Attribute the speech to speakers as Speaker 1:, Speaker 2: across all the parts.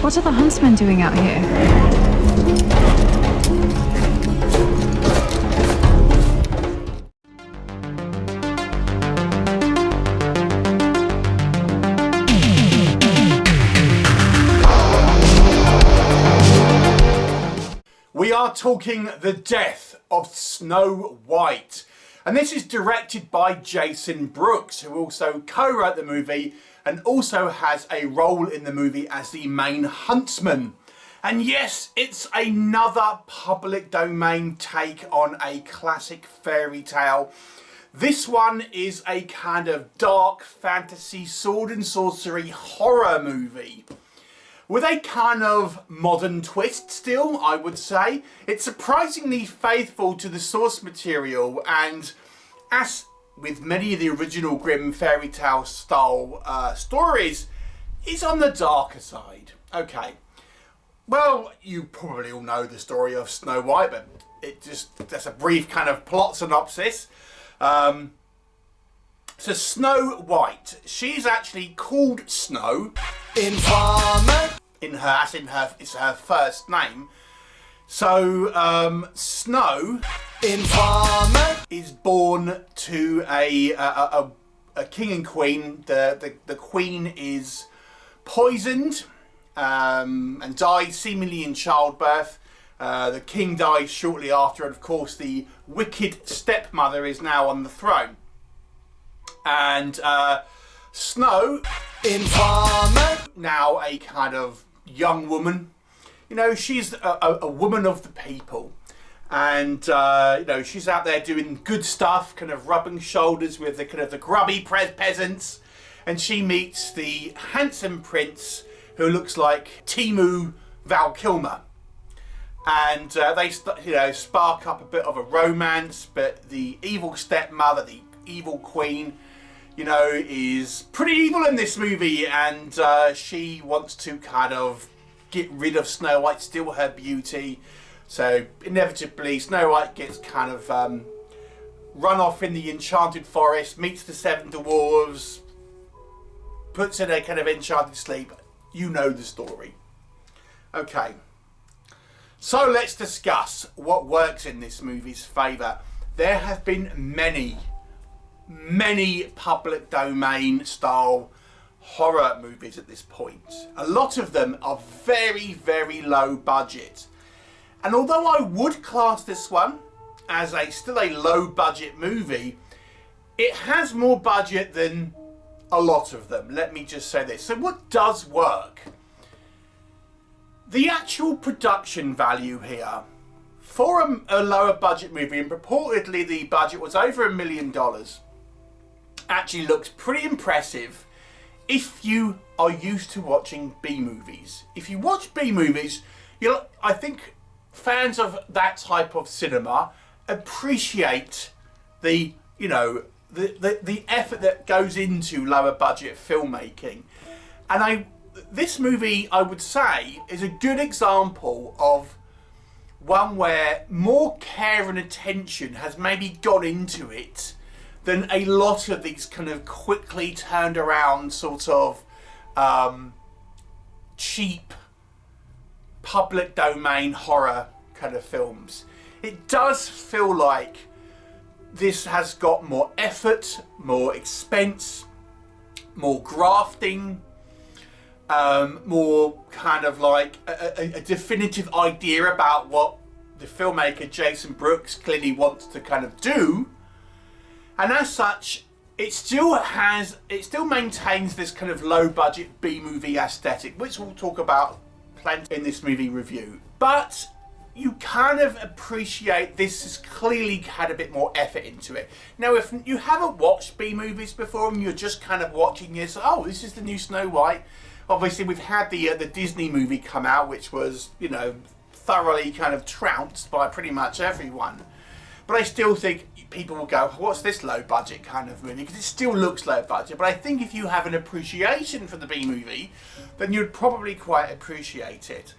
Speaker 1: What are the huntsmen doing out here?
Speaker 2: We are talking The Death of Snow White, and this is directed by Jason Brooks, who also co-wrote the movie and also has a role in the movie as the main huntsman. And yes, it's another public domain take on a classic fairy tale. This one is a kind of dark fantasy sword and sorcery horror movie with a kind of modern twist still, I would say. It's surprisingly faithful to the source material, and as with many of the original Grimm fairy tale style stories, is on the darker side. Okay, well, you probably all know the story of Snow White, but that's a brief kind of plot synopsis. So Snow White, she's actually called Snow. Informer. It's her first name. So Snow, Informer, is born to a king and queen. The queen is poisoned and died seemingly in childbirth. The king dies shortly after, and of course the wicked stepmother is now on the throne. And Snow, Informer, now a kind of young woman. You know, she's a woman of the people, and you know, she's out there doing good stuff, kind of rubbing shoulders with the kind of the grubby peasants, and she meets the handsome prince who looks like Timu Val Kilmer, and they spark up a bit of a romance. But the evil stepmother, the evil queen, you know, is pretty evil in this movie, and she wants to kind of get rid of Snow White, steal her beauty. So inevitably Snow White gets kind of run off in the enchanted forest, meets the 7 dwarves, puts in a kind of enchanted sleep. You know the story. Okay, so let's discuss what works in this movie's favour. There have been many public domain style horror movies at this point. A lot of them are very, very low budget. And although I would class this one as still a low budget movie, it has more budget than a lot of them. Let me just say this. So what does work? The actual production value here for a lower budget movie, and purportedly the budget was over $1 million, actually looks pretty impressive if you are used to watching B-movies. If you watch B-movies, I think fans of that type of cinema appreciate the effort that goes into lower budget filmmaking. And this movie, I would say, is a good example of one where more care and attention has maybe gone into it than a lot of these kind of quickly turned around sort of cheap public domain horror kind of films. It does feel like this has got more effort, more expense, more grafting, more kind of like a definitive idea about what the filmmaker Jason Brooks clearly wants to kind of do. And as such, it still maintains this kind of low budget B-movie aesthetic, which we'll talk about plenty in this movie review. But you kind of appreciate this has clearly had a bit more effort into it. Now, if you haven't watched B-movies before and you're just kind of watching this, oh, this is the new Snow White. Obviously, we've had the Disney movie come out, which was, you know, thoroughly kind of trounced by pretty much everyone. But I still think people will go, what's this low budget kind of movie? Because it still looks low budget. But I think if you have an appreciation for the B-movie, then you'd probably quite appreciate it.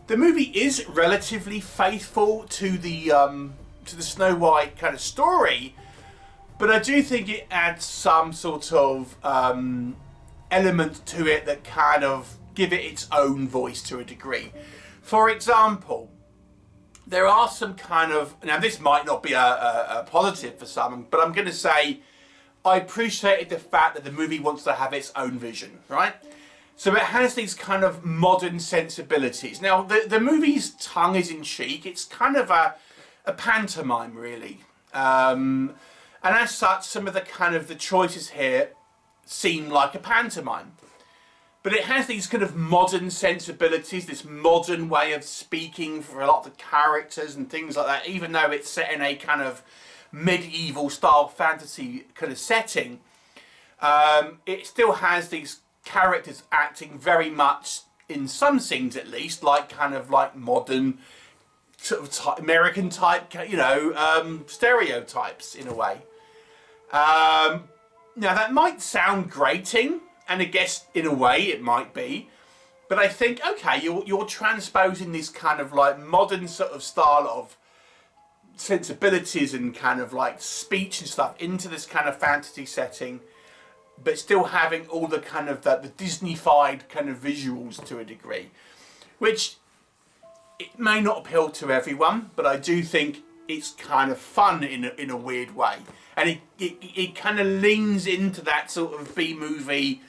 Speaker 2: The movie is relatively faithful to the Snow White kind of story, but I do think it adds some sort of element to it that kind of give it its own voice to a degree. For example, there are some kind of, now this might not be a positive for some, but I'm going to say I appreciated the fact that the movie wants to have its own vision, right? So it has these kind of modern sensibilities. Now, the movie's tongue is in cheek. It's kind of a pantomime, really. And as such, some of the kind of the choices here seem like a pantomime. But it has these kind of modern sensibilities, this modern way of speaking for a lot of the characters and things like that, even though it's set in a kind of medieval style fantasy kind of setting. It still has these characters acting very much, in some scenes at least, like kind of like modern sort of American type, you know, stereotypes in a way. Now that might sound grating, and I guess in a way it might be, but I think, okay, you're transposing this kind of like modern sort of style of sensibilities and kind of like speech and stuff into this kind of fantasy setting, but still having all the kind of the Disney-fied kind of visuals to a degree, which it may not appeal to everyone, but I do think it's kind of fun in a weird way, and it kind of leans into that sort of B-movie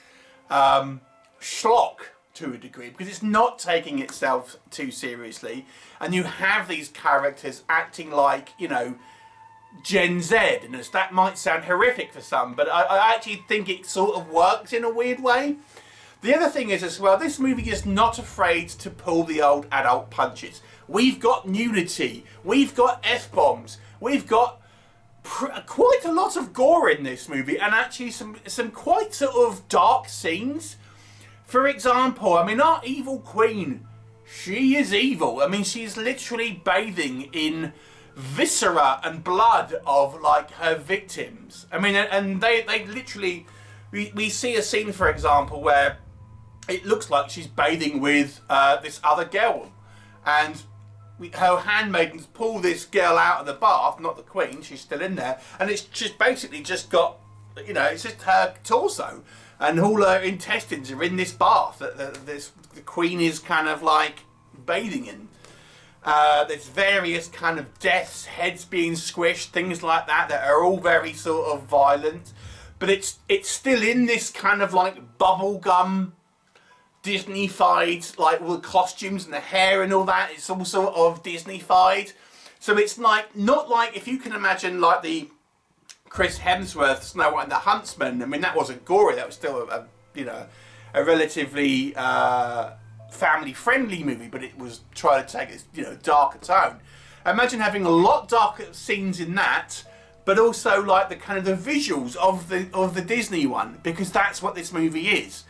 Speaker 2: schlock to a degree, because it's not taking itself too seriously, and you have these characters acting like, you know, Gen Z, and as that might sound horrific for some, but I actually think it sort of works in a weird way. The other thing is as well, this movie is not afraid to pull the old adult punches. We've got nudity, we've got F-bombs, we've got quite a lot of gore in this movie, and actually some quite sort of dark scenes. For example, I mean, our evil queen, she is evil. I mean, she's literally bathing in viscera and blood of like her victims. I mean, and they literally, we see a scene, for example, where it looks like she's bathing with this other girl, and her handmaidens pull this girl out of the bath, not the queen, she's still in there, and it's just basically just got, you know, it's just her torso, and all her intestines are in this bath that the queen is kind of like bathing in. There's various kind of deaths, heads being squished, things like that are all very sort of violent, but it's still in this kind of like bubblegum Disney-fied, like all the costumes and the hair and all that, it's all sort of Disney-fied. So it's like, not like, if you can imagine like the Chris Hemsworth Snow White and the Huntsman, I mean that wasn't gory, that was still a you know, a relatively family-friendly movie, but it was trying to take a, you know, darker tone. Imagine having a lot darker scenes in that, but also like the kind of the visuals of the Disney one, because that's what this movie is.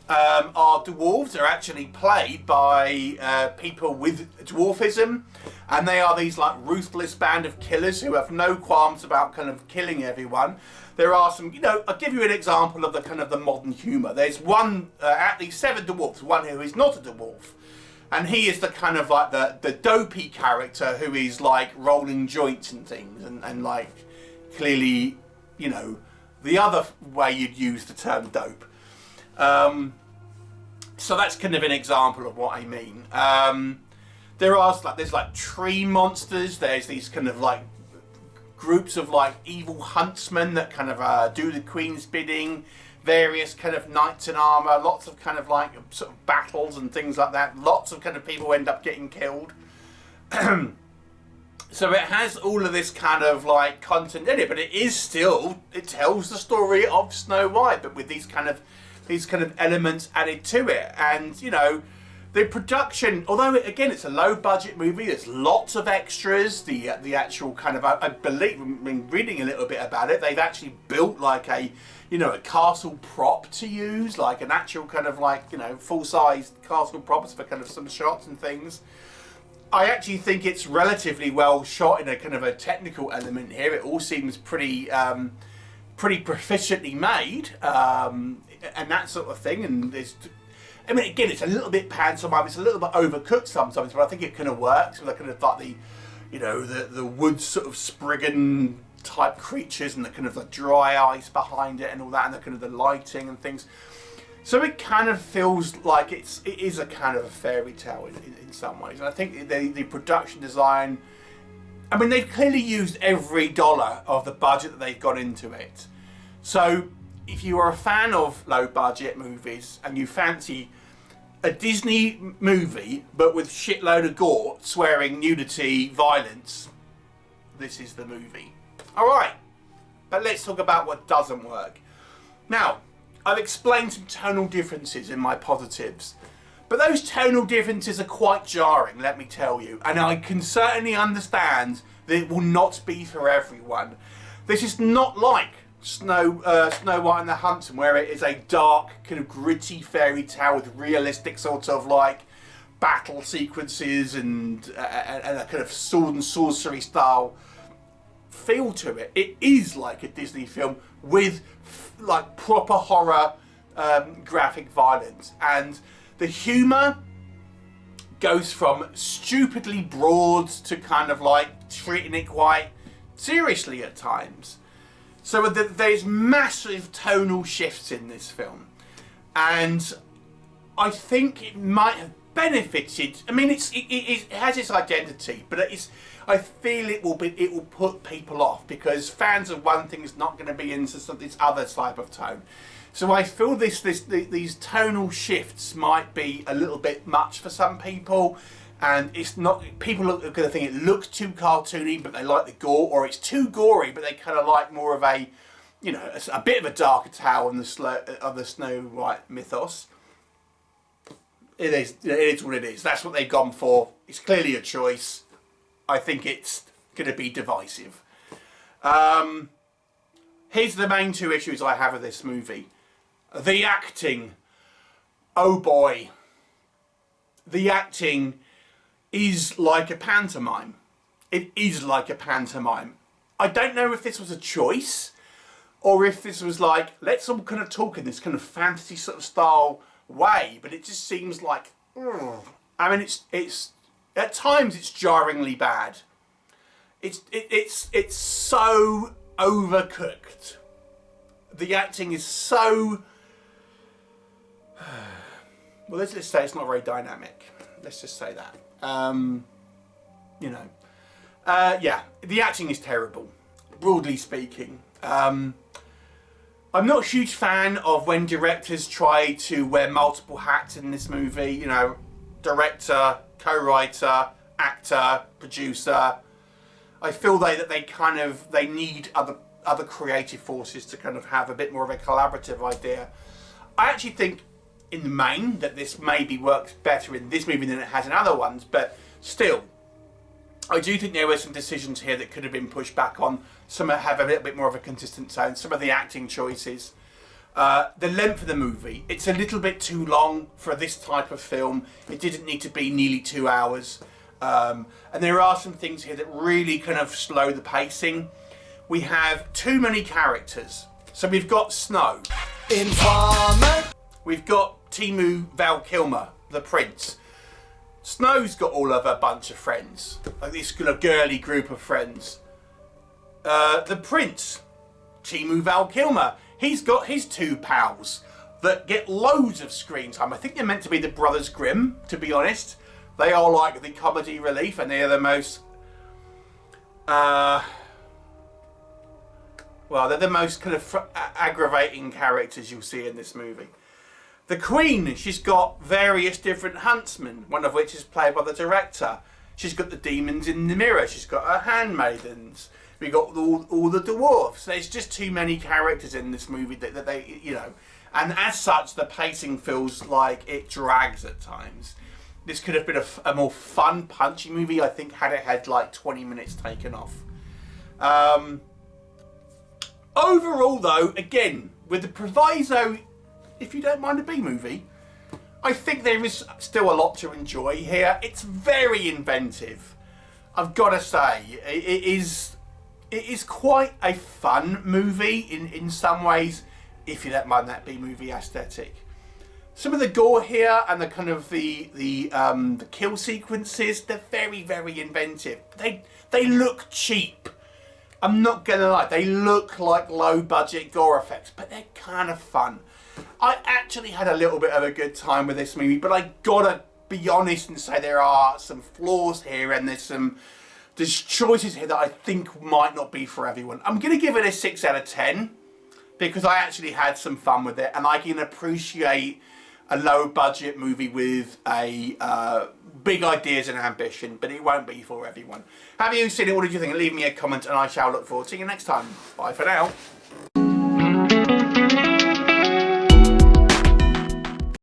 Speaker 2: Our dwarves are actually played by people with dwarfism, and they are these like ruthless band of killers who have no qualms about kind of killing everyone. There are some, you know, I'll give you an example of the kind of the modern humour. There's one, at least 7 dwarfs, one who is not a dwarf, and he is the kind of like the dopey character who is like rolling joints and things, and like clearly, you know, the other way you'd use the term dope. So that's kind of an example of what I mean. There's like tree monsters. There's these kind of like groups of like evil huntsmen that kind of do the queen's bidding. Various kind of knights in armor. Lots of kind of like sort of battles and things like that. Lots of kind of people end up getting killed. So it has all of this kind of like content in it, but it tells the story of Snow White, but with these kind of elements added to it. And you know, the production, although again it's a low budget movie, there's lots of extras. The actual kind of, I believe, I've been reading a little bit about it, they've actually built like a, you know, a castle prop to use, like an actual kind of like, you know, full-size castle props for kind of some shots and things. I actually think it's relatively well shot in a kind of a technical element here. It all seems pretty proficiently made, and that sort of thing. And there's, I mean, again, it's a little bit pantomime, it's a little bit overcooked sometimes, but I think it kind of works with the kind of like the, you know, the wood sort of Spriggan type creatures and the kind of the dry ice behind it and all that, and the kind of the lighting and things. So it kind of feels like it is a kind of a fairy tale in some ways. And I think the production design, I mean, they've clearly used every dollar of the budget that they've got into it. So if you are a fan of low budget movies and you fancy a Disney movie but with shitload of gore, swearing, nudity, violence, this is the movie. Alright, but let's talk about what doesn't work. Now, I've explained some tonal differences in my positives, but those tonal differences are quite jarring, let me tell you, and I can certainly understand that it will not be for everyone. This is not like Snow White and the Huntsman, where it is a dark, kind of gritty fairy tale with realistic sort of like battle sequences and a kind of sword and sorcery style feel to it. It is like a Disney film with like proper horror graphic violence, and the humour goes from stupidly broad to kind of like treating it quite seriously at times. So there's massive tonal shifts in this film, and I think it might have benefited. I mean, it has its identity, but I feel it will put people off because fans of one thing is not going to be into this other type of tone. So I feel these tonal shifts might be a little bit much for some people, and it's not. People are going to think it looks too cartoony, but they like the gore, or it's too gory, but they kind of like more of a, you know, a bit of a darker tale of the Snow White mythos. It is what it is. That's what they've gone for. It's clearly a choice. I think it's going to be divisive. Here's the main two issues I have with this movie. The acting. Oh boy. The acting is like a pantomime. It is like a pantomime. I don't know if this was a choice or if this was like, let's all kind of talk in this kind of fantasy sort of style way, but it just seems like, I mean, it's at times it's jarringly bad. It's so overcooked. The acting is so well. Let's just say it's not very dynamic. Let's just say that. You know, yeah, the acting is terrible, broadly speaking. I'm not a huge fan of when directors try to wear multiple hats in this movie. You know, director, co-writer, actor, producer. I feel they need other creative forces to kind of have a bit more of a collaborative idea. I actually think in the main that this maybe works better in this movie than it has in other ones, but still, I do think there were some decisions here that could have been pushed back on. Some have a little bit more of a consistent tone. Some of the acting choices. The length of the movie. It's a little bit too long for this type of film. It didn't need to be nearly 2 hours. And there are some things here that really kind of slow the pacing. We have too many characters. So we've got Snow. Informer. We've got Timu Valkilmer, the prince. Snow's got all of a bunch of friends, like this kind of girly group of friends. The prince, Timu Valkilmer, he's got his two pals that get loads of screen time. I think they're meant to be the Brothers Grimm, to be honest. They are like the comedy relief, and they are the most, well, they're the most kind of aggravating characters you'll see in this movie. The Queen, she's got various different huntsmen, one of which is played by the director. She's got the demons in the mirror. She's got her handmaidens. We got all the dwarves. There's just too many characters in this movie that they, you know, and as such, the pacing feels like it drags at times. This could have been a more fun, punchy movie, I think, had it had like 20 minutes taken off. Overall, though, again, with the proviso, if you don't mind a B-movie, I think there is still a lot to enjoy here. It's very inventive, I've got to say. It is quite a fun movie in some ways, if you don't mind that B-movie aesthetic. Some of the gore here and the kind of the kill sequences, they're very, very inventive. They look cheap. I'm not gonna lie, they look like low budget gore effects, but they're kind of fun. I actually had a little bit of a good time with this movie, but I gotta be honest and say there are some flaws here, and there's choices here that I think might not be for everyone. I'm gonna give it a 6 out of 10 because I actually had some fun with it, and I can appreciate a low budget movie with a big ideas and ambition, but it won't be for everyone. Have you seen it? What did you think? Leave me a comment and I shall look forward to you next time. Bye for now.